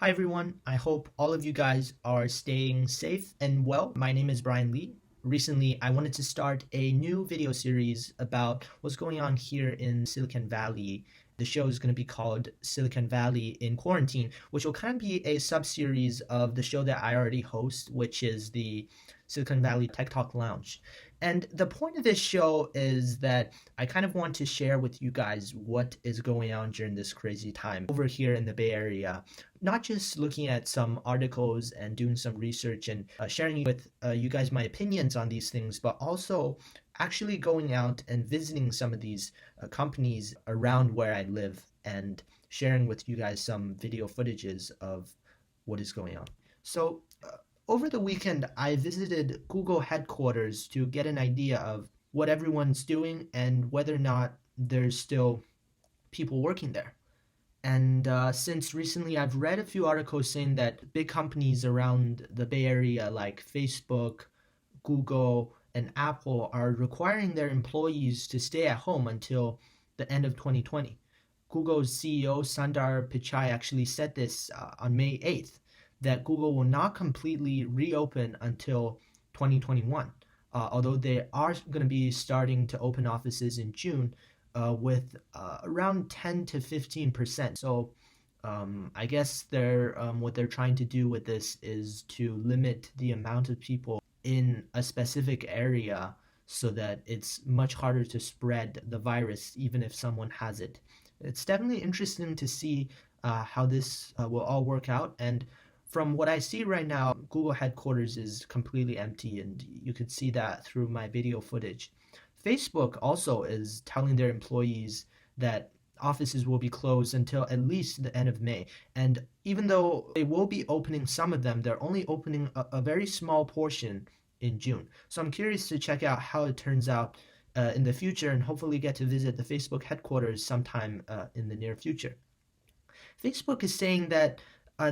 Hi everyone, I hope all of you guys are staying safe and well. My name is Brian Lee. Recently, I wanted to start a new video series about what's going on here in Silicon Valley. The show is going to be called Silicon Valley in Quarantine, which will kind of be a sub-series of the show that I already host, which is the Silicon Valley Tech Talk Lounge. And the point of this show is that I kind of want to share with you guys what is going on during this crazy time over here in the Bay Area. Not just looking at some articles and doing some research and sharing with you guys my opinions on these things, but also actually going out and visiting some of these companies around where I live and sharing with you guys some video footages of what is going on. So over the weekend, I visited Google headquarters to get an idea of what everyone's doing and whether or not there's still people working there. And since recently, I've read a few articles saying that big companies around the Bay Area like Facebook, Google, and Apple are requiring their employees to stay at home until the end of 2020. Google's CEO Sundar Pichai actually said this on May 8th, that Google will not completely reopen until 2021, although they are going to be starting to open offices in June with around 10 to 15%. So I guess what they're trying to do with this is to limit the amount of people in a specific area so that it's much harder to spread the virus even if someone has it. It's definitely interesting to see how this will all work out. And from what I see right now, Google headquarters is completely empty, and you could see that through my video footage. Facebook also is telling their employees that offices will be closed until at least the end of May. And even though they will be opening some of them, they're only opening a very small portion in June. So I'm curious to check out how it turns out in the future and hopefully get to visit the Facebook headquarters sometime in the near future. Facebook is saying that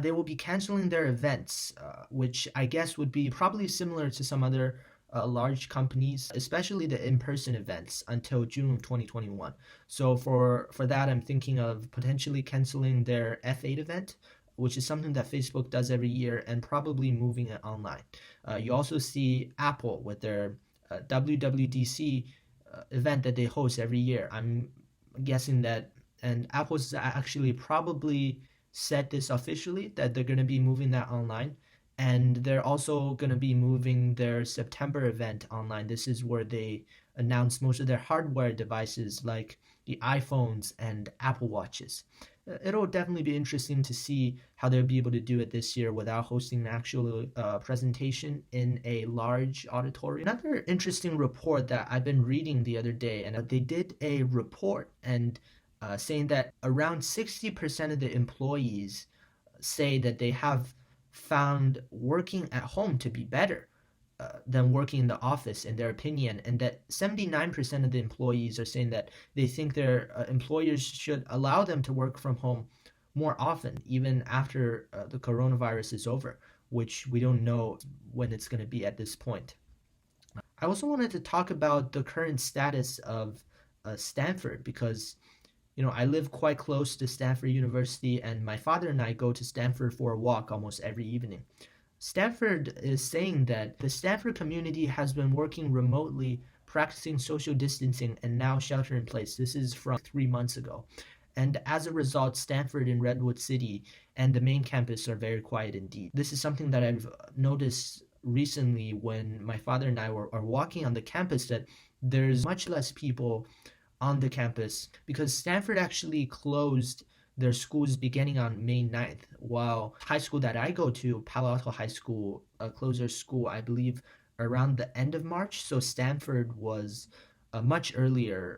they will be canceling their events, which I guess would be probably similar to some other large companies, especially the in-person events, until June of 2021. So for that, I'm thinking of potentially canceling their F8 event, which is something that Facebook does every year, and probably moving it online. You also see Apple with their WWDC event that they host every year. I'm guessing that, and Apple's actually probably said this officially, that they're going to be moving that online. And they're also going to be moving their September event online. This is where they announce most of their hardware devices like the iPhones and Apple Watches. It'll definitely be interesting to see how they'll be able to do it this year without hosting an actual presentation in a large auditorium. Another interesting report that I've been reading the other day, and they did a report and saying that around 60% of the employees say that they have found working at home to be better than working in the office, in their opinion, and that 79% of the employees are saying that they think their employers should allow them to work from home more often, even after the coronavirus is over, which we don't know when it's going to be at this point. I also wanted to talk about the current status of Stanford because I live quite close to Stanford University, and my father and I go to Stanford for a walk almost every evening. Stanford is saying that the Stanford community has been working remotely, practicing social distancing, and now shelter in place. This is from 3 months ago. And as a result, Stanford and Redwood City and the main campus are very quiet indeed. This is something that I've noticed recently when my father and I are walking on the campus, that there's much less people on the campus because Stanford actually closed their schools beginning on May 9th, while high school that I go to, Palo Alto High School, closed their school, I believe, around the end of March. So Stanford was much earlier.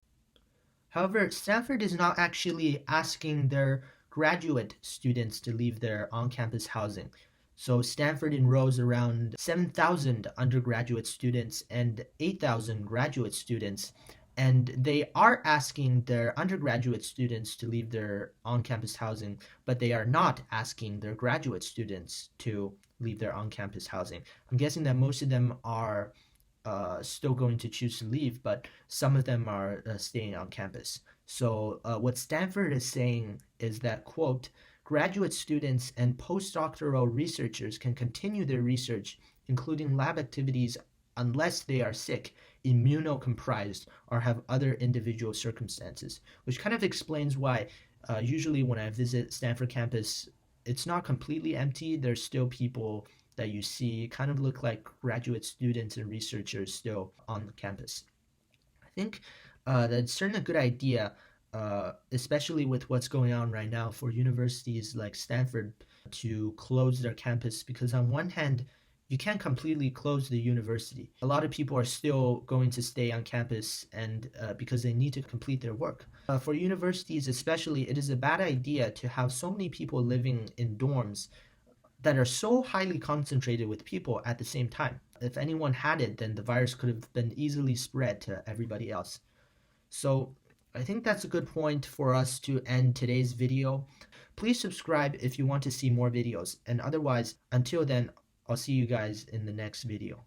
However, Stanford is not actually asking their graduate students to leave their on-campus housing. So Stanford enrolls around 7,000 undergraduate students and 8,000 graduate students. And they are asking their undergraduate students to leave their on-campus housing, but they are not asking their graduate students to leave their on-campus housing. I'm guessing that most of them are still going to choose to leave, but some of them are staying on campus. So what Stanford is saying is that, quote, graduate students and postdoctoral researchers can continue their research, including lab activities, unless they are sick, immunocompromised, or have other individual circumstances, which kind of explains why usually when I visit Stanford campus, it's not completely empty. There's still people that you see kind of look like graduate students and researchers still on the campus. I think that's certainly a good idea, especially with what's going on right now for universities like Stanford to close their campus. Because on one hand, you can't completely close the university. A lot of people are still going to stay on campus and because they need to complete their work. For universities especially, it is a bad idea to have so many people living in dorms that are so highly concentrated with people at the same time. If anyone had it, then the virus could have been easily spread to everybody else. So I think that's a good point for us to end today's video. Please subscribe if you want to see more videos. And otherwise, until then, I'll see you guys in the next video.